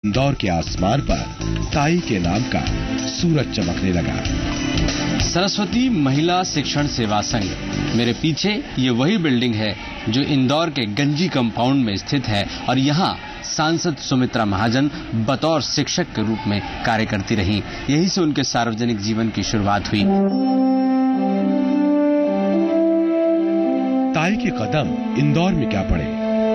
इंदौर के आसमान पर ताई के नाम का सूरज चमकने लगा। सरस्वती महिला शिक्षण सेवा संघ, मेरे पीछे ये वही बिल्डिंग है जो इंदौर के गंजी कंपाउंड में स्थित है और यहाँ सांसद सुमित्रा महाजन बतौर शिक्षक के रूप में कार्य करती रहीं। यहीं से उनके सार्वजनिक जीवन की शुरुआत हुई। ताई के कदम इंदौर में क्या पड़े,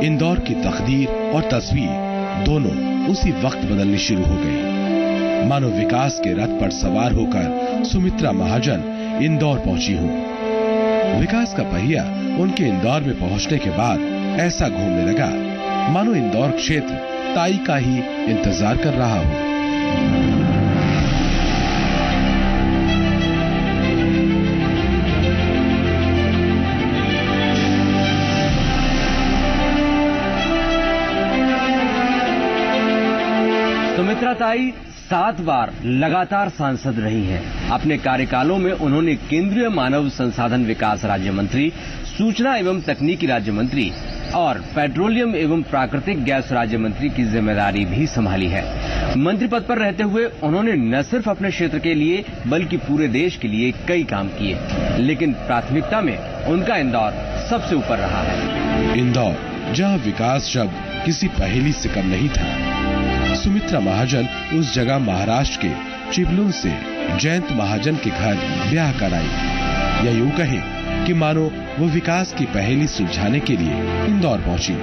इंदौर की तकदीर और तस्वीर दोनों उसी वक्त बदलनी शुरू हो गई। मानो विकास के रथ पर सवार होकर सुमित्रा महाजन इंदौर पहुंची हूँ। विकास का पहिया उनके इंदौर में पहुंचने के बाद ऐसा घूमने लगा मानो इंदौर क्षेत्र ताई का ही इंतजार कर रहा हो। सुमित्रा ताई 7 बार लगातार सांसद रही हैं। अपने कार्यकालों में उन्होंने केंद्रीय मानव संसाधन विकास राज्य मंत्री, सूचना एवं तकनीकी राज्य मंत्री और पेट्रोलियम एवं प्राकृतिक गैस राज्य मंत्री की जिम्मेदारी भी संभाली है। मंत्री पद पर रहते हुए उन्होंने न सिर्फ अपने क्षेत्र के लिए बल्कि पूरे देश के लिए कई काम किए, लेकिन प्राथमिकता में उनका इंदौर सबसे ऊपर रहा है। इंदौर, जहाँ विकास शब्द किसी पहेली से कम नहीं था। सुमित्रा महाजन उस जगह महाराष्ट्र के चिपलून से जयंत महाजन के घर ब्याह कर आई। या यूं कहें कि मानो वो विकास की पहेली सुलझाने के लिए इंदौर पहुंची।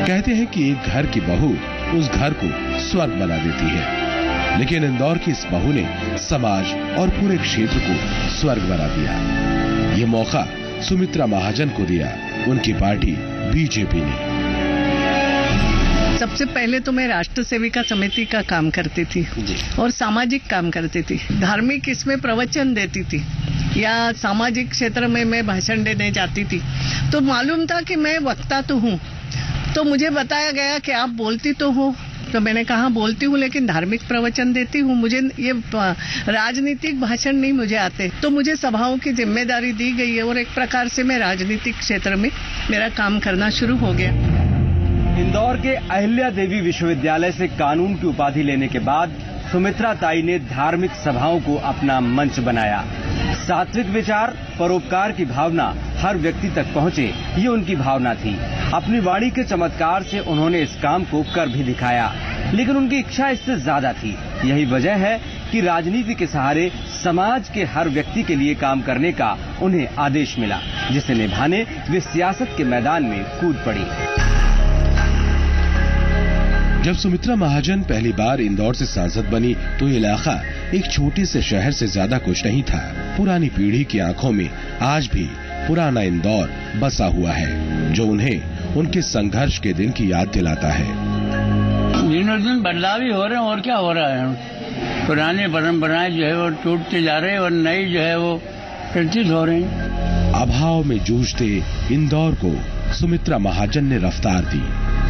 कहते हैं कि एक घर की बहू उस घर को स्वर्ग बना देती है, लेकिन इंदौर की इस बहू ने समाज और पूरे क्षेत्र को स्वर्ग बना दिया। ये मौका सुमित्रा महाजन को दिया उनकी पार्टी बीजेपी ने। सबसे पहले तो मैं राष्ट्र सेविका समिति का काम करती थी और सामाजिक काम करती थी। धार्मिक इसमें प्रवचन देती थी या सामाजिक क्षेत्र में मैं भाषण देने जाती थी। तो मालूम था कि मैं वक्ता तो हूँ, तो मुझे बताया गया कि आप बोलती तो हो। तो मैंने कहा बोलती हूँ, लेकिन धार्मिक प्रवचन देती हूँ, मुझे ये राजनीतिक भाषण नहीं मुझे आते। तो मुझे सभाओं की जिम्मेदारी दी गई है और एक प्रकार से मैं राजनीतिक क्षेत्र में मेरा काम करना शुरू हो गया। इंदौर के अहिल्या देवी विश्वविद्यालय से कानून की उपाधि लेने के बाद सुमित्रा ताई ने धार्मिक सभाओं को अपना मंच बनाया। सात्विक विचार, परोपकार की भावना हर व्यक्ति तक पहुंचे, ये उनकी भावना थी। अपनी वाणी के चमत्कार से उन्होंने इस काम को कर भी दिखाया, लेकिन उनकी इच्छा इससे ज्यादा थी। यही वजह है कि राजनीति के सहारे समाज के हर व्यक्ति के लिए काम करने का उन्हें आदेश मिला, जिसे निभाने वे सियासत के मैदान में कूद पड़ी। जब सुमित्रा महाजन पहली बार इंदौर से सांसद बनी तो ये इलाका एक छोटे से शहर से ज्यादा कुछ नहीं था। पुरानी पीढ़ी की आंखों में आज भी पुराना इंदौर बसा हुआ है, जो उन्हें उनके संघर्ष के दिन की याद दिलाता है। दिनों दिन बदलाव ही हो रहे हैं और क्या हो रहा है। पुराने परंपराएं जो है वो टूटते जा रहे हैं और नई जो है वो प्रतीत हो रहे हैं। अभाव में जूझते इंदौर को सुमित्रा महाजन ने रफ्तार दी।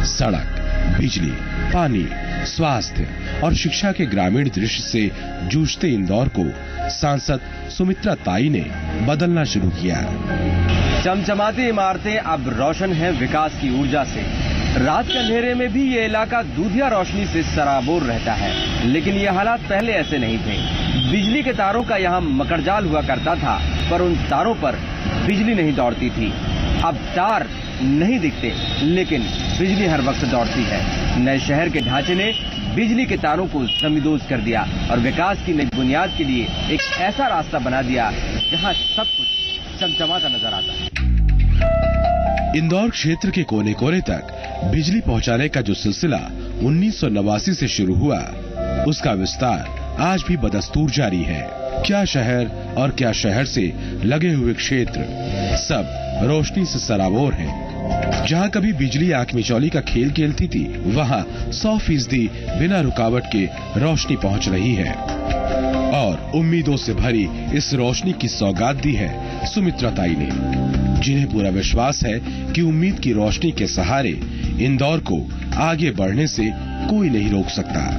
सड़क, बिजली, पानी, स्वास्थ्य और शिक्षा के ग्रामीण दृश्य से जूझते इंदौर को सांसद सुमित्रा ताई ने बदलना शुरू किया। चमचमाती इमारतें अब रोशन हैं विकास की ऊर्जा से। रात के अंधेरे में भी ये इलाका दूधिया रोशनी से सराबोर रहता है, लेकिन ये हालात पहले ऐसे नहीं थे। बिजली के तारों का यहाँ मकड़जाल हुआ करता था, पर उन तारों पर बिजली नहीं दौड़ती थी। अब तार नहीं दिखते, लेकिन बिजली हर वक्त दौड़ती है। नए शहर के ढांचे ने बिजली के तारों को जमींदोज कर दिया और विकास की नई बुनियाद के लिए एक ऐसा रास्ता बना दिया जहां सब कुछ चमचमाता नजर आता है। इंदौर क्षेत्र के कोने कोने तक बिजली पहुंचाने का जो सिलसिला 1989 से शुरू हुआ, उसका विस्तार आज भी बदस्तूर जारी है। क्या शहर और क्या शहर से लगे हुए क्षेत्र सब रोशनी से सराबोर हैं। जहाँ कभी बिजली आंख मिचौली का खेल खेलती थी, वहाँ 100% बिना रुकावट के रोशनी पहुँच रही है और उम्मीदों से भरी इस रोशनी की सौगात दी है सुमित्रा ताई ने, जिन्हें पूरा विश्वास है कि उम्मीद की रोशनी के सहारे इंदौर को आगे बढ़ने से कोई नहीं रोक सकता।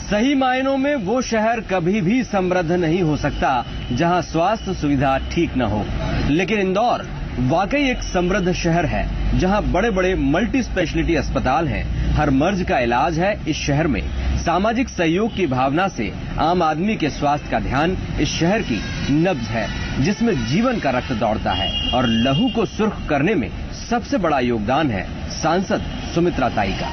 सही मायनों में वो शहर कभी भी समृद्ध नहीं हो सकता जहां स्वास्थ्य सुविधा ठीक न हो, लेकिन इंदौर वाकई एक समृद्ध शहर है जहां बड़े बड़े मल्टी स्पेशलिटी अस्पताल हैं, हर मर्ज का इलाज है इस शहर में। सामाजिक सहयोग की भावना से आम आदमी के स्वास्थ्य का ध्यान इस शहर की नब्ज है, जिसमें जीवन का रक्त दौड़ता है। और लहू को सुर्ख करने में सबसे बड़ा योगदान है सांसद सुमित्रा ताई का।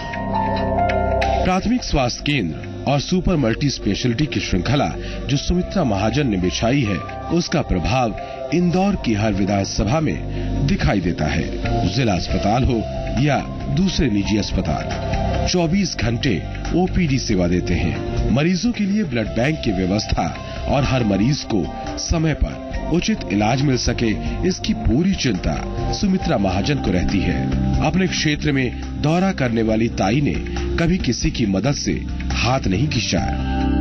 प्राथमिक स्वास्थ्य केंद्र और सुपर मल्टी स्पेशलिटी की श्रृंखला जो सुमित्रा महाजन ने बिछाई है, उसका प्रभाव इंदौर की हर विधानसभा में दिखाई देता है। जिला अस्पताल हो या दूसरे निजी अस्पताल, 24 घंटे ओपीडी सेवा देते हैं। मरीजों के लिए ब्लड बैंक की व्यवस्था और हर मरीज को समय पर उचित इलाज मिल सके, इसकी पूरी चिंता सुमित्रा महाजन को रहती है। अपने क्षेत्र में दौरा करने वाली ताई ने कभी किसी की मदद से हाथ नहीं खींचा।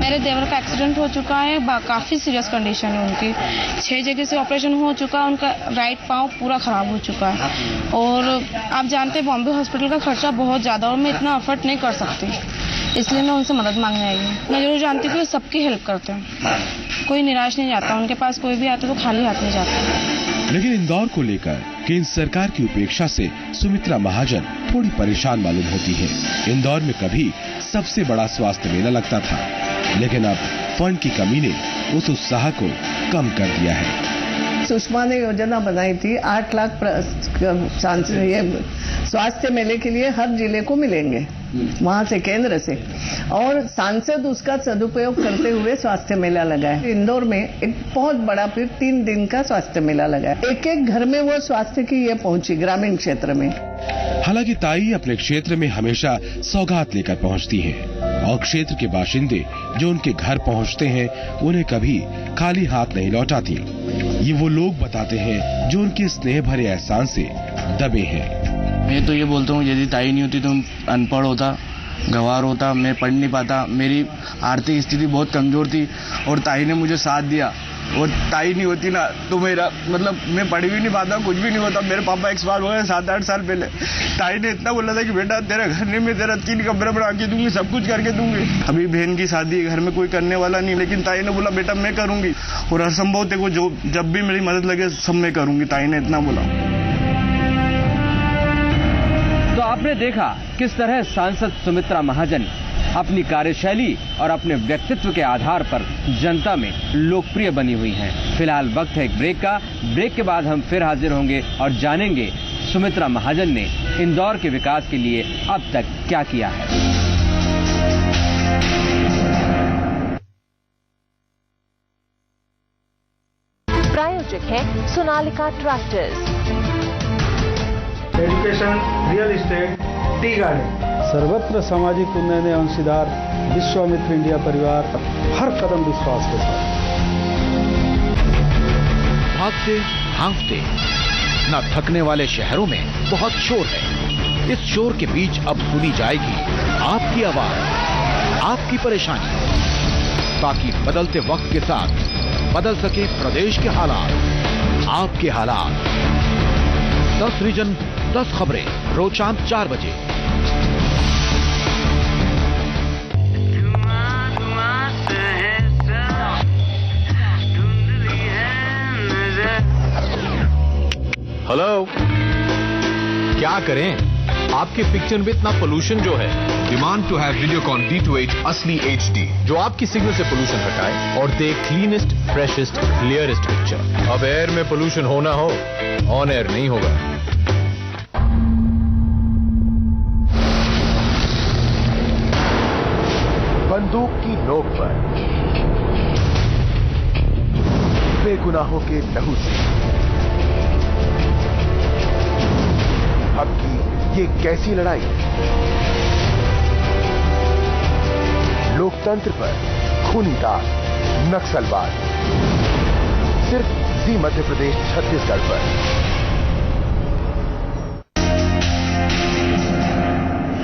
मेरे देवर का एक्सीडेंट हो चुका है, काफी सीरियस कंडीशन है उनकी। 6 जगह से ऑपरेशन हो चुका, उनका राइट पांव पूरा खराब हो चुका है। और आप जानते हैं बॉम्बे हॉस्पिटल का खर्चा बहुत ज्यादा और मैं इतना अफोर्ड नहीं कर सकती, इसलिए मैं उनसे मदद मांगने आई हूँ। मैं जरूर जानती हूँ कि सबकी हेल्प करते हैं, कोई निराश नहीं जाता, उनके पास कोई भी आता तो खाली हाथ नहीं जाता। लेकिन इंदौर को लेकर केंद्र सरकार की उपेक्षा से सुमित्रा महाजन थोड़ी परेशान मालूम होती है। इंदौर में कभी सबसे बड़ा स्वास्थ्य मेला लगता था, लेकिन अब फंड की कमी ने उस उत्साह को कम कर दिया है। सुषमा ने योजना बनाई थी 8 लाख स्वास्थ्य मेले के लिए हर जिले को मिलेंगे वहां से, केंद्र से, और सांसद उसका सदुपयोग करते हुए स्वास्थ्य मेला लगाए। इंदौर में एक बहुत बड़ा फिर 3 दिन का स्वास्थ्य मेला लगा। एक घर में वो स्वास्थ्य की ये पहुंची ग्रामीण क्षेत्र में। हालांकि ताई अपने क्षेत्र में हमेशा सौगात लेकर पहुंचती हैं और क्षेत्र के बाशिंदे जो उनके घर पहुंचते हैं उन्हें कभी खाली हाथ नहीं लौटाती। ये वो लोग बताते हैं जो उनके स्नेह भरे एहसान से दबे हैं। मैं तो ये बोलता हूँ, यदि ताई नहीं होती तो अनपढ़ होता, गंवार होता, मैं पढ़ नहीं पाता, मेरी आर्थिक स्थिति बहुत कमजोर थी और ताई ने मुझे साथ दिया। और ताई नहीं होती ना तो मेरा मैं पढ़ भी नहीं पाता, कुछ भी नहीं होता। मेरे पापा एक्सपायर हो गए 7-8 साल पहले। ताई ने इतना बोला था कि बेटा तेरे घर में तेरा 3 कमरे बना के दूंगी, सब कुछ करके दूंगी। अभी बहन की शादी है, घर में कोई करने वाला नहीं, लेकिन ताई ने बोला बेटा मैं करूंगी और हर संभव तेरे को जब भी मेरी मदद लगे सब मैं करूंगी। ताई ने इतना बोला। तो आपने देखा किस तरह सांसद सुमित्रा महाजन अपनी कार्यशैली और अपने व्यक्तित्व के आधार पर जनता में लोकप्रिय बनी हुई हैं। फिलहाल वक्त है एक ब्रेक का। ब्रेक के बाद हम फिर हाजिर होंगे और जानेंगे सुमित्रा महाजन ने इंदौर के विकास के लिए अब तक क्या किया है। प्रायोजक है Sonalika tractors. Education, real estate, tea garden, सर्वत्र सामाजिक उन्नयन में अंशीदार विश्वामित्र इंडिया परिवार हर कदम विश्वास के साथ। भागते भागते न थकने वाले शहरों में बहुत शोर है। इस शोर के बीच अब सुनी जाएगी आपकी आवाज, आपकी परेशानी, ताकि बदलते वक्त के साथ बदल सके प्रदेश के हालात, आपके हालात। 10 रीजन 10 खबरें रोज शाम 4 बजे। हेलो, क्या करें? आपके पिक्चर में इतना पोल्यूशन जो है। Demand to have Videocon D2H असली HD, जो आपकी सिग्नल से पोल्यूशन हटाए और दे क्लीनेस्ट, फ्रेशेस्ट, क्लियरेस्ट पिक्चर। अब एयर में पोल्यूशन होना हो, ऑन एयर नहीं होगा। बंदूक की नोक पर बेगुनाहों के लहू से अब की ये कैसी लड़ाई? लोकतंत्र पर खूनी दाग, नक्सलवाद, सिर्फ जी मध्य प्रदेश छत्तीसगढ़ पर।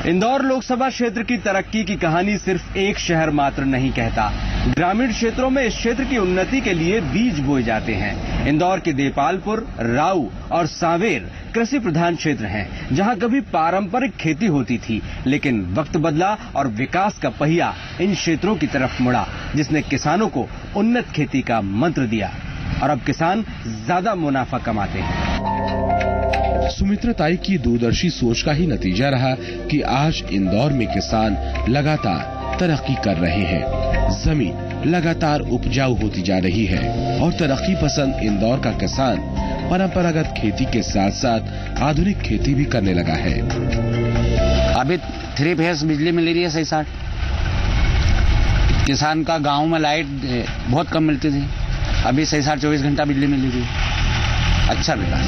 इंदौर लोकसभा क्षेत्र की तरक्की की कहानी सिर्फ एक शहर मात्र नहीं कहता। ग्रामीण क्षेत्रों में इस क्षेत्र की उन्नति के लिए बीज बोए जाते हैं। इंदौर के देपालपुर, राऊ और सांवेर कृषि प्रधान क्षेत्र हैं, जहां कभी पारंपरिक खेती होती थी, लेकिन वक्त बदला और विकास का पहिया इन क्षेत्रों की तरफ मुड़ा, जिसने किसानों को उन्नत खेती का मंत्र दिया और अब किसान ज्यादा मुनाफा कमाते हैं। सुमित्रा ताई की दूरदर्शी सोच का ही नतीजा रहा कि आज इंदौर में किसान लगातार तरक्की कर रहे हैं। जमीन लगातार उपजाऊ होती जा रही है और तरक्की पसंद इंदौर का किसान परंपरागत खेती के साथ साथ आधुनिक खेती भी करने लगा है। अभी 3 फेस बिजली मिल रही है 60। किसान का गांव में लाइट बहुत कम मिलती थी, अभी 24 घंटा बिजली मिल रही है। अच्छा विकास।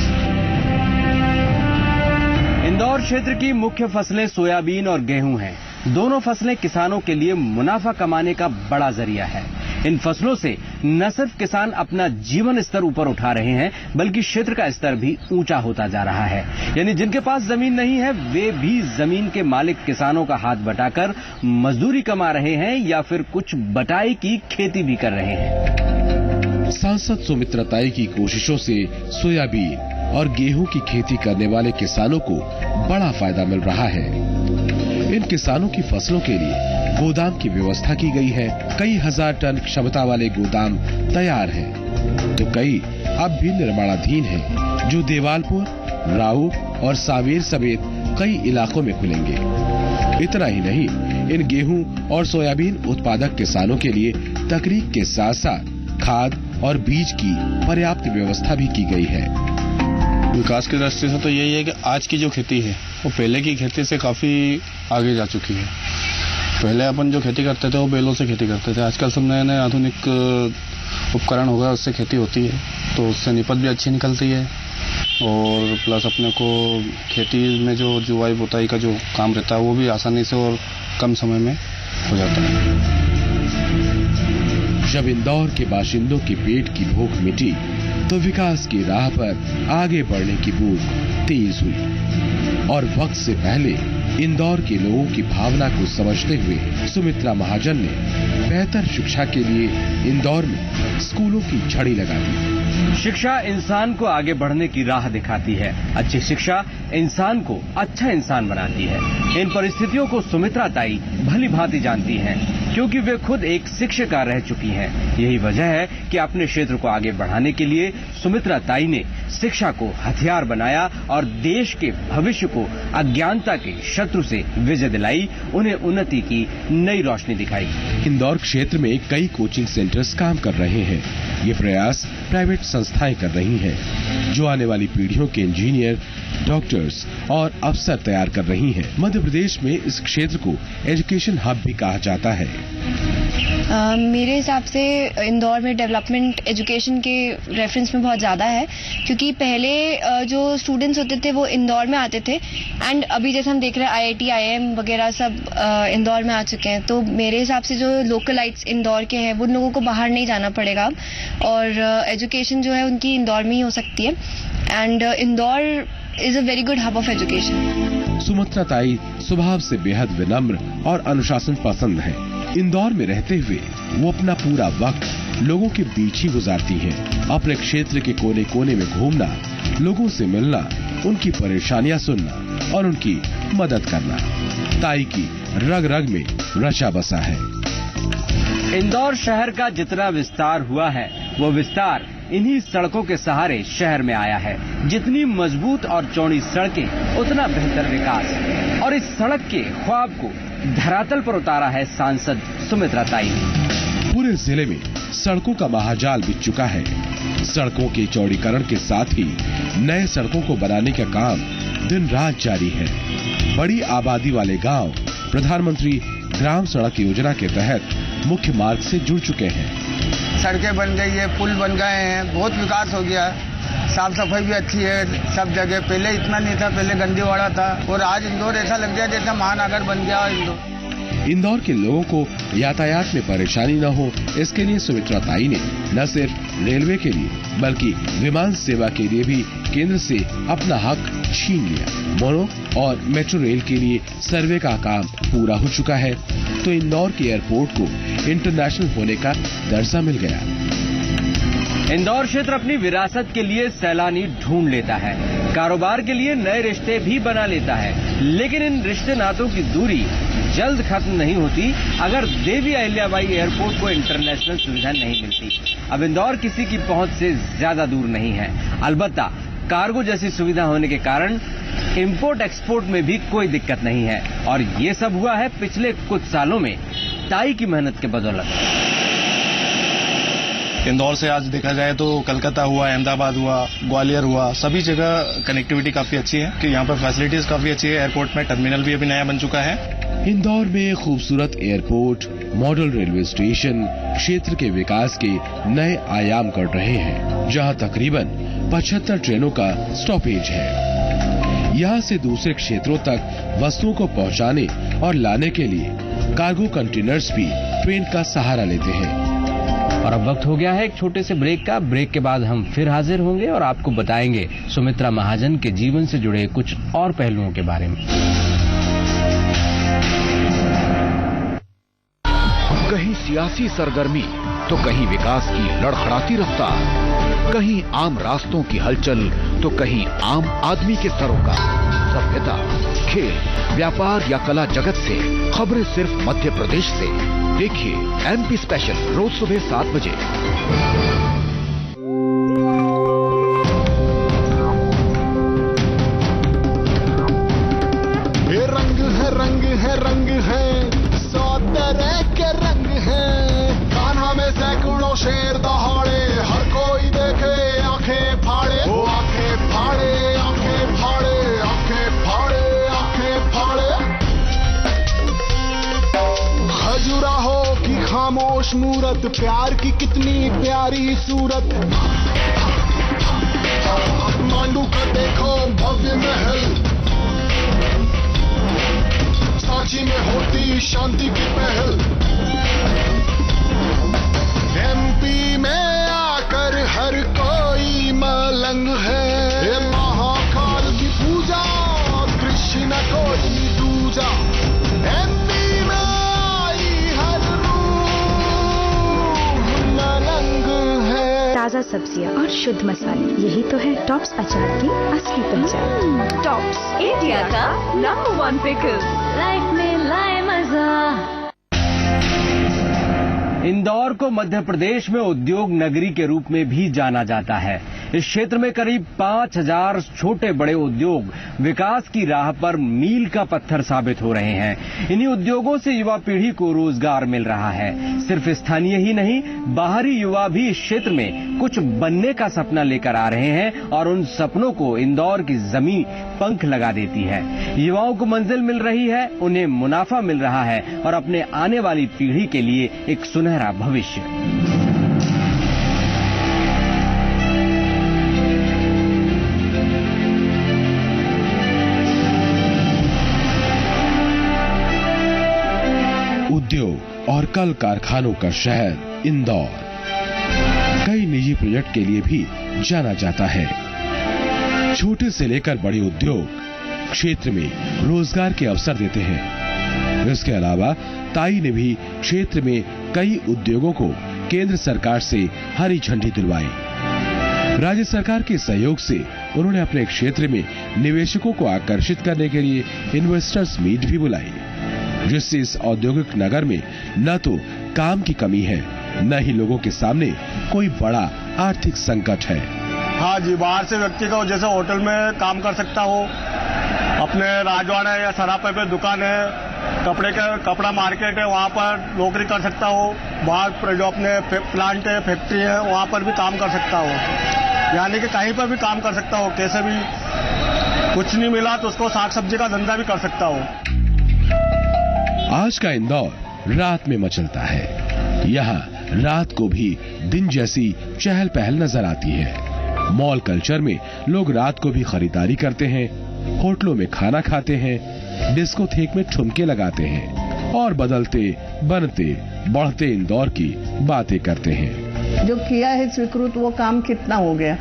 इंदौर क्षेत्र की मुख्य फसलें सोयाबीन और गेहूं हैं। दोनों फसलें किसानों के लिए मुनाफा कमाने का बड़ा जरिया है। इन फसलों से न सिर्फ किसान अपना जीवन स्तर ऊपर उठा रहे हैं, बल्कि क्षेत्र का स्तर भी ऊंचा होता जा रहा है। यानी जिनके पास जमीन नहीं है वे भी जमीन के मालिक किसानों का हाथ बटाकर मजदूरी कमा रहे हैं या फिर कुछ बटाई की खेती भी कर रहे हैं। सांसद सुमित्रा ताई की कोशिशों से सोयाबीन और गेहूं की खेती करने वाले किसानों को बड़ा फायदा मिल रहा है। इन किसानों की फसलों के लिए गोदाम की व्यवस्था की गई है। कई हजार टन क्षमता वाले गोदाम तैयार हैं, तो कई अब भी निर्माणाधीन हैं, जो देवालपुर, राऊ और सावेर समेत कई इलाकों में खुलेंगे। इतना ही नहीं, इन गेहूं और सोयाबीन उत्पादक किसानों के लिए तकनीक के साथ साथ खाद और बीज की पर्याप्त व्यवस्था भी की गई है। विकास की दृष्टि से तो यही है कि आज की जो खेती है वो पहले की खेती से काफी आगे जा चुकी है। पहले अपन जो खेती करते थे वो बैलों से खेती करते थे, आजकल सब नए नए आधुनिक उपकरण हो गए, उससे खेती होती है, तो उससे निपत भी अच्छी निकलती है और प्लस अपने को खेती में जो जुआई बुताई का जो काम रहता है वो भी आसानी से और कम समय में हो जाता है। जब इंदौर के बाशिंदों के पेट की भूख मिटी तो विकास की राह पर आगे बढ़ने की भूख तेज हुई और वक्त से पहले इंदौर के लोगों की भावना को समझते हुए सुमित्रा महाजन ने बेहतर शिक्षा के लिए इंदौर में स्कूलों की छड़ी लगा दी। शिक्षा इंसान को आगे बढ़ने की राह दिखाती है। अच्छी शिक्षा इंसान को अच्छा इंसान बनाती है। इन परिस्थितियों को सुमित्रा ताई भली भांति जानती हैं, क्योंकि वे खुद एक शिक्षिका रह चुकी हैं। यही वजह है कि अपने क्षेत्र को आगे बढ़ाने के लिए सुमित्रा ताई ने शिक्षा को हथियार बनाया और देश के भविष्य को अज्ञानता के शत्रु से विजय दिलाई, उन्हें उन्नति की नई रोशनी दिखाई। इंदौर क्षेत्र में कई कोचिंग सेंटर्स काम कर रहे हैं। ये प्रयास प्राइवेट संस्थाएं कर रही हैं, जो आने वाली पीढ़ियों के इंजीनियर, डॉक्टर्स और अफसर तैयार कर रही हैं। मध्य प्रदेश में इस क्षेत्र को एजुकेशन हब भी कहा जाता है। मेरे हिसाब से इंदौर में डेवलपमेंट एजुकेशन के रेफरेंस में बहुत ज़्यादा है, क्योंकि पहले जो स्टूडेंट्स होते थे वो इंदौर में आते थे एंड अभी जैसे हम देख रहे हैं IIT, IIM वगैरह सब इंदौर में आ चुके हैं। तो मेरे हिसाब से जो लोकलाइट्स इंदौर के हैं उन लोगों को बाहर नहीं जाना पड़ेगा अब, और एजुकेशन जो है उनकी इंदौर में ही हो सकती है and Indore is a very good hub of education. Sumitra ताई स्वभाव से बेहद विनम्र और अनुशासन पसंद है। इंदौर में रहते हुए वो अपना पूरा वक्त लोगों के बीच ही गुजारती हैं। अपने क्षेत्र के कोने कोने में घूमना, लोगों से मिलना, उनकी परेशानियां सुनना और उनकी मदद करना ताई की रग रग में रचा बसा है। इंदौर शहर का जितना विस्तार हुआ है वो विस्तार इन्हीं सड़कों के सहारे शहर में आया है। जितनी मजबूत और चौड़ी सड़कें उतना बेहतर विकास, और इस सड़क के ख्वाब को धरातल पर उतारा है सांसद सुमित्रा ताई ने। पूरे जिले में सड़कों का महाजाल बिछ चुका है। सड़कों के चौड़ीकरण के साथ ही नए सड़कों को बनाने का काम दिन रात जारी है। बड़ी आबादी वाले गांव प्रधानमंत्री ग्राम सड़क योजना के तहत मुख्य मार्ग से जुड़ चुके हैं। सड़कें बन गई है, पुल बन गए हैं, बहुत विकास हो गया है। साफ सफाई भी अच्छी है सब जगह, पहले इतना नहीं था, पहले गंदीवाड़ा था और आज इंदौर ऐसा लग गया जैसा महानगर बन गया इंदौर के लोगों को यातायात में परेशानी न हो, इसके लिए सुमित्रा ताई ने न सिर्फ रेलवे के लिए बल्कि विमान सेवा के लिए भी केंद्र से अपना हक छीन लिया। मोनो और मेट्रो रेल के लिए सर्वे का काम पूरा हो चुका है, तो इंदौर के एयरपोर्ट को इंटरनेशनल होने का दर्जा मिल गया। इंदौर क्षेत्र अपनी विरासत के लिए सैलानी ढूंढ लेता है, कारोबार के लिए नए रिश्ते भी बना लेता है, लेकिन इन रिश्ते नातों की दूरी जल्द खत्म नहीं होती अगर देवी अहिल्याबाई एयरपोर्ट को इंटरनेशनल सुविधा नहीं मिलती। अब इंदौर किसी की पहुंच से ज्यादा दूर नहीं है, अलबत्ता कार्गो जैसी सुविधा होने के कारण इंपोर्ट एक्सपोर्ट में भी कोई दिक्कत नहीं है। और ये सब हुआ है पिछले कुछ सालों में टाई की मेहनत के बदौलत। इंदौर से आज देखा जाए तो कलकत्ता हुआ, अहमदाबाद हुआ, ग्वालियर हुआ, सभी जगह कनेक्टिविटी काफी अच्छी है कि यहाँ पर फैसिलिटीज काफी अच्छी है। एयरपोर्ट में टर्मिनल भी अभी नया बन चुका है। इंदौर में खूबसूरत एयरपोर्ट, मॉडल रेलवे स्टेशन क्षेत्र के विकास के नए आयाम कर रहे हैं, जहां तकरीबन 75 ट्रेनों का स्टॉपेज है। यहां से दूसरे क्षेत्रों तक वस्तुओं को पहुंचाने और लाने के लिए कार्गो कंटेनर्स भी ट्रेन का सहारा लेते हैं। और अब वक्त हो गया है एक छोटे से ब्रेक का। ब्रेक के बाद हम फिर हाजिर होंगे और आपको बताएंगे सुमित्रा महाजन के जीवन से जुड़े कुछ और पहलुओं के बारे में। कहीं सियासी सरगर्मी तो कहीं विकास की लड़खड़ाती रफ्तार, कहीं आम रास्तों की हलचल तो कहीं आम आदमी के सरोकार। सभ्यता, खेल, व्यापार या कला जगत से खबरें सिर्फ मध्य प्रदेश से। देखिए एमपी स्पेशल रोज सुबह 7 बजे। ये रंग है, रंग है, रंग है, 100 तरह के रंग है। कान्हा में सैकड़ों शेर दहाड़े, हर कोई देखे आंखें फाड़े, वो आंखें फाड़े, आंखें फाड़े, आंखें फाड़े, आंखें फाड़े। खजुराहो की खामोश मूरत, प्यार की कितनी प्यारी सूरत। मांडू का देखो भव्य महल, सांची में होती शांति की पहल। एमपी में आकर हर कोई मलंग है। ये महाकाल की पूजा, कृष्ण कोई दूजा। एमपी में आई हर रूह मलंग है। ताजा सब्जियां और शुद्ध मसाले, यही तो है टॉप्स अचार की असली पहचान। टॉप्स, इंडिया का नंबर 1 पिकल। लाइफ में लाए मजा। इंदौर को मध्य प्रदेश में उद्योग नगरी के रूप में भी जाना जाता है। इस क्षेत्र में करीब 5000 छोटे बड़े उद्योग विकास की राह पर मील का पत्थर साबित हो रहे हैं। इन्हीं उद्योगों से युवा पीढ़ी को रोजगार मिल रहा है। सिर्फ स्थानीय ही नहीं, बाहरी युवा भी इस क्षेत्र में कुछ बनने का सपना लेकर आ रहे हैं और उन सपनों को इंदौर की जमीन पंख लगा देती है। युवाओं को मंजिल मिल रही है, उन्हें मुनाफा मिल रहा है और अपने आने वाली पीढ़ी के लिए एक सुनहरा भविष्य। उद्योग और कल कारखानों का शहर इंदौर कई निजी प्रोजेक्ट के लिए भी जाना जाता है। छोटे से लेकर बड़े उद्योग क्षेत्र में रोजगार के अवसर देते हैं। इसके अलावा ताई ने भी क्षेत्र में कई उद्योगों को केंद्र सरकार से हरी झंडी दिलवाई। राज्य सरकार के सहयोग से उन्होंने अपने क्षेत्र में निवेशकों को आकर्षित करने के लिए इन्वेस्टर्स मीट भी बुलाई, जिससे इस औद्योगिक नगर में न तो काम की कमी है, न ही लोगों के सामने कोई बड़ा आर्थिक संकट है। हाँ जी, बाहर से व्यक्ति को जैसे होटल में काम कर सकता हो, अपने राजवाड़ा या सरापे पे दुकान है, कपड़ा मार्केट है, वहाँ पर नौकरी कर सकता हो। बाहर जो अपने प्लांट है, फैक्ट्री है, वहाँ पर भी काम कर सकता हो। यानी कि कहीं पर भी काम कर सकता हो। कैसे भी कुछ नहीं मिला तो उसको साग सब्जी का धंधा भी कर सकता हो। आज का इंदौर रात में मचलता है। यहाँ रात को भी दिन जैसी चहल पहल नजर आती है। मॉल कल्चर में लोग रात को भी खरीदारी करते हैं, होटलों में खाना खाते हैं, डिस्कोथेक में ठुमके लगाते हैं और बदलते बनते बढ़ते इंदौर की बातें करते हैं। जो किया है स्वीकृत, वो काम कितना हो गया,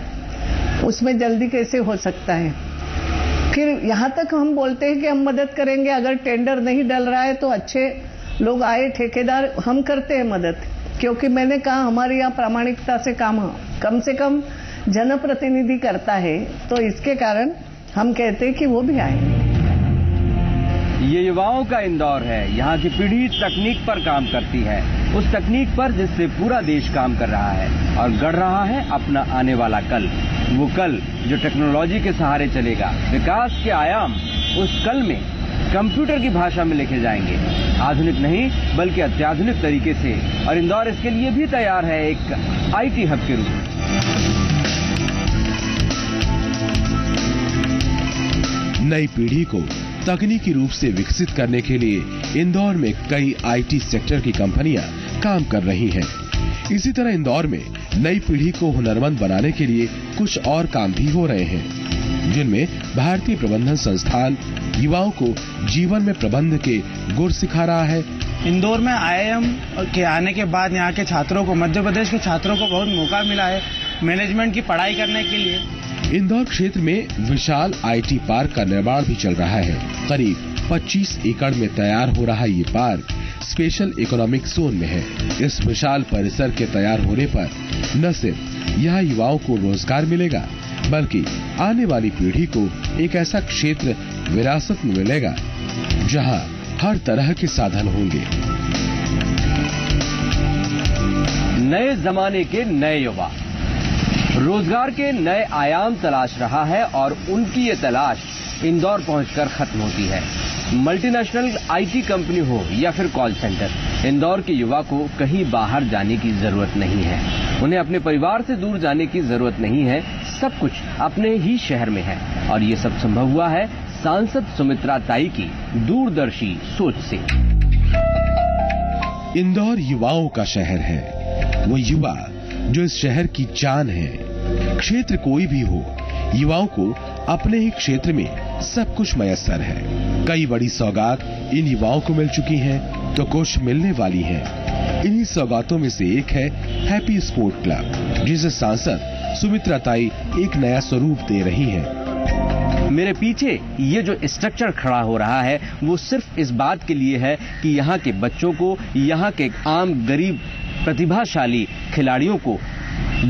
उसमें जल्दी कैसे हो सकता है। फिर यहाँ तक हम बोलते हैं कि हम मदद करेंगे, अगर टेंडर नहीं डल रहा है तो अच्छे लोग आए ठेकेदार, हम करते हैं मदद। क्योंकि मैंने कहा हमारे यहाँ प्रामाणिकता से काम कम से कम जनप्रतिनिधि करता है, तो इसके कारण हम कहते हैं कि वो भी आए। ये युवाओं का इंदौर है। यहाँ की पीढ़ी तकनीक पर काम करती है, उस तकनीक पर जिससे पूरा देश काम कर रहा है और गढ़ रहा है अपना आने वाला कल। वो कल जो टेक्नोलॉजी के सहारे चलेगा। विकास के आयाम उस कल में कंप्यूटर की भाषा में लिखे जाएंगे, आधुनिक नहीं बल्कि अत्याधुनिक तरीके से, और इंदौर इसके लिए भी तैयार है एक आईटी हब के रूप में। नई पीढ़ी को तकनीकी रूप से विकसित करने के लिए इंदौर में कई आईटी सेक्टर की कंपनियां काम कर रही हैं। इसी तरह इंदौर में नई पीढ़ी को हुनरमंद बनाने के लिए कुछ और काम भी हो रहे हैं, जिनमें भारतीय प्रबंधन संस्थान युवाओं को जीवन में प्रबंध के गुर सिखा रहा है। इंदौर में आईआईएम के आने के बाद यहाँ के छात्रों को, मध्य प्रदेश के छात्रों को बहुत मौका मिला है मैनेजमेंट की पढ़ाई करने के लिए। इंदौर क्षेत्र में विशाल आईटी पार्क का निर्माण भी चल रहा है। करीब 25 एकड़ में तैयार हो रहा ये पार्क स्पेशल इकोनॉमिक जोन में है। इस विशाल परिसर के तैयार होने पर न सिर्फ यहाँ युवाओं को रोजगार मिलेगा, बल्कि आने वाली पीढ़ी को एक ऐसा क्षेत्र विरासत में मिलेगा जहाँ हर तरह के साधन होंगे। नए जमाने के नए युवा रोजगार के नए आयाम तलाश रहा है और उनकी ये तलाश इंदौर पहुंचकर खत्म होती है। मल्टीनेशनल आईटी कंपनी हो या फिर कॉल सेंटर, इंदौर के युवा को कहीं बाहर जाने की जरूरत नहीं है। उन्हें अपने परिवार से दूर जाने की जरूरत नहीं है। सब कुछ अपने ही शहर में है और ये सब संभव हुआ है सांसद सुमित्रा ताई की दूरदर्शी सोच से। इंदौर युवाओं का शहर है। वो युवा जो इस शहर की जान है। क्षेत्र कोई भी हो, युवाओं को अपने ही क्षेत्र में सब कुछ मयस्सर है। कई बड़ी सौगात इन युवाओं को मिल चुकी हैं, तो कुछ मिलने वाली हैं। इन्हीं सौगातों में से एक है हैप्पी स्पोर्ट क्लब, जिसे सांसद सुमित्रा ताई एक नया स्वरूप दे रही हैं। मेरे पीछे ये जो स्ट्रक्चर खड़ा हो रहा है वो सिर्फ इस बात के लिए है कि यहाँ के बच्चों को, यहाँ के आम गरीब प्रतिभाशाली खिलाड़ियों को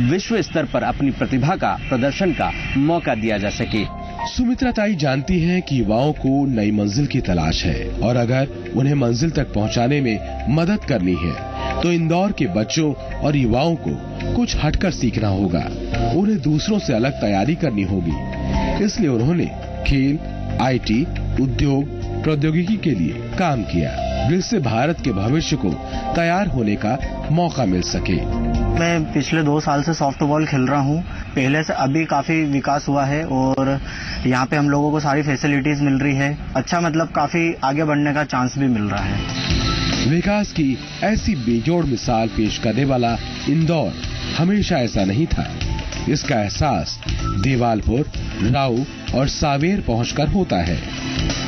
विश्व स्तर पर अपनी प्रतिभा का प्रदर्शन का मौका दिया जा सके। सुमित्रा ताई जानती हैं कि युवाओं को नई मंजिल की तलाश है और अगर उन्हें मंजिल तक पहुंचाने में मदद करनी है तो इंदौर के बच्चों और युवाओं को कुछ हटकर सीखना होगा। उन्हें दूसरों से अलग तैयारी करनी होगी। इसलिए उन्होंने खेल, आईटी, उद्योग, प्रौद्योगिकी के लिए काम किया, जिससे भारत के भविष्य को तैयार होने का मौका मिल सके। मैं पिछले 2 साल से सॉफ्टबॉल खेल रहा हूँ। पहले से अभी काफी विकास हुआ है और यहाँ पे हम लोगों को सारी फैसिलिटीज मिल रही है। अच्छा, मतलब काफी आगे बढ़ने का चांस भी मिल रहा है। विकास की ऐसी बेजोड़ मिसाल पेश करने वाला इंदौर हमेशा ऐसा नहीं था। इसका एहसास देवालपुर, राऊ और सावेर पहुंचकर होता है।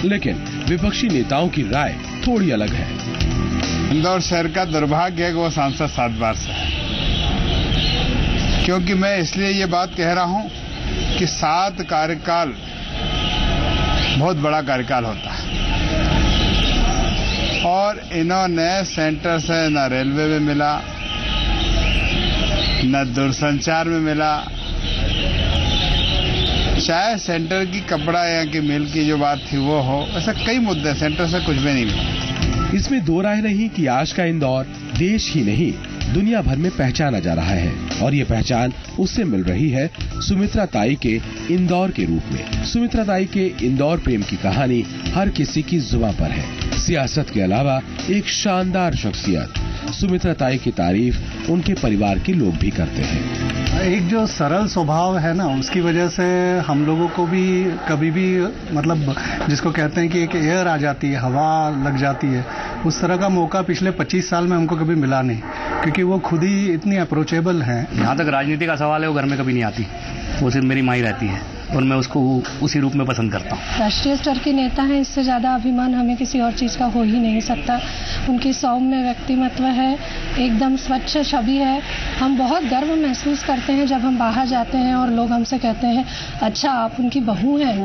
लेकिन विपक्षी नेताओं की राय थोड़ी अलग है। इंदौर शहर का दुर्भाग्य है कि वो सांसद 7 बार से है, क्योंकि मैं इसलिए ये बात कह रहा हूं कि 7 कार्यकाल बहुत बड़ा कार्यकाल होता है और इन्होंने सेंटर से न रेलवे में मिला, न दूरसंचार में मिला, चाहे सेंटर की कपड़ा या की मिल की जो बात थी वो हो, ऐसा कई मुद्दे सेंटर से कुछ भी नहीं मिला। इसमें दो राय नहीं कि आज का इंदौर देश ही नहीं दुनिया भर में पहचाना जा रहा है और ये पहचान उससे मिल रही है सुमित्रा ताई के इंदौर के रूप में। सुमित्रा ताई के इंदौर प्रेम की कहानी हर किसी की जुबान पर है। सियासत के अलावा एक शानदार शख्सियत। सुमित्रा ताई की तारीफ उनके परिवार के लोग भी करते हैं। एक जो सरल स्वभाव है ना, उसकी वजह से हम लोगों को भी कभी भी मतलब जिसको कहते हैं कि एक एयर आ जाती है, हवा लग जाती है, उस तरह का मौका पिछले 25 साल में हमको कभी मिला नहीं, क्योंकि वो खुद ही इतनी अप्रोचेबल हैं। जहाँ तक राजनीति का सवाल है वो घर में कभी नहीं आती, वो सिर्फ मेरी माँ ही रहती है और मैं उसको उसी रूप में पसंद करता हूँ। राष्ट्रीय स्तर के नेता हैं, इससे ज़्यादा अभिमान हमें किसी और चीज़ का हो ही नहीं सकता। उनकी सौम्य व्यक्तिमत्व है, एकदम स्वच्छ छवि है। हम बहुत गर्व महसूस करते हैं जब हम बाहर जाते हैं और लोग हमसे कहते हैं अच्छा आप उनकी बहू हैं।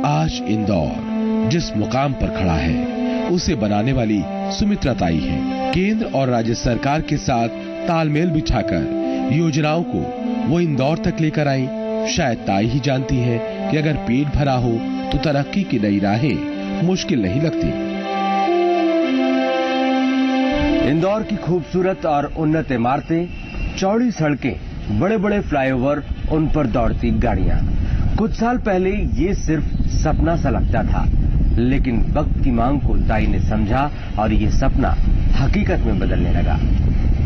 आज इंदौर जिस मुकाम पर खड़ा है उसे बनाने वाली सुमित्रा ताई है। केंद्र और राज्य सरकार के साथ तालमेल बिठाकर योजनाओं को वो इंदौर तक लेकर आई। शायद ताई ही जानती है कि अगर पेट भरा हो तो तरक्की की नई राहें मुश्किल नहीं लगती। इंदौर की खूबसूरत और उन्नत इमारतें, चौड़ी सड़कें, बड़े बड़े फ्लाईओवर, उन पर दौड़ती गाड़ियां। कुछ साल पहले ये सिर्फ सपना सा लगता था, लेकिन वक्त की मांग को ताई ने समझा और ये सपना हकीकत में बदलने लगा।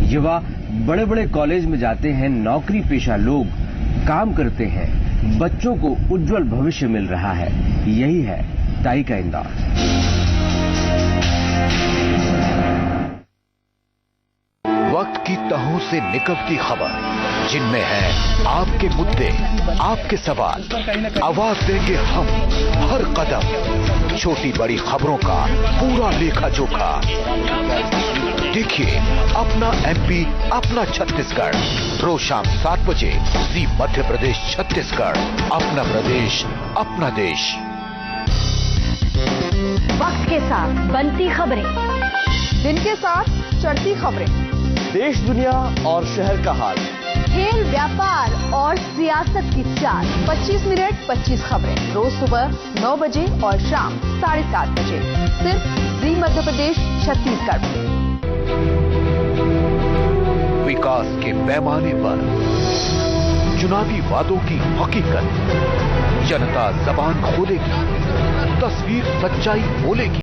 युवा बड़े बड़े कॉलेज में जाते हैं, नौकरी पेशा लोग काम करते हैं, बच्चों को उज्जवल भविष्य मिल रहा है। यही है ताई का इंदौर। वक्त की तहों से निकलती खबर, जिनमें है आपके मुद्दे, आपके सवाल। आवाज देंगे हम हर कदम, छोटी बड़ी खबरों का पूरा लेखा जोखा। देखिए अपना एमपी, अपना छत्तीसगढ़, रोज शाम 7 बजे जी मध्य प्रदेश छत्तीसगढ़, अपना प्रदेश अपना देश। वक्त के साथ बनती खबरें, दिन के साथ चढ़ती खबरें, देश दुनिया और शहर का हाल, खेल व्यापार और सियासत की चाल। 25 मिनट 25 खबरें, रोज सुबह 9 बजे और शाम 7:30 बजे, सिर्फ जी मध्य प्रदेश छत्तीसगढ़। विकास के पैमाने पर, चुनावी वादों की हकीकत, जनता जबान खोलेगी, तस्वीर सच्चाई बोलेगी।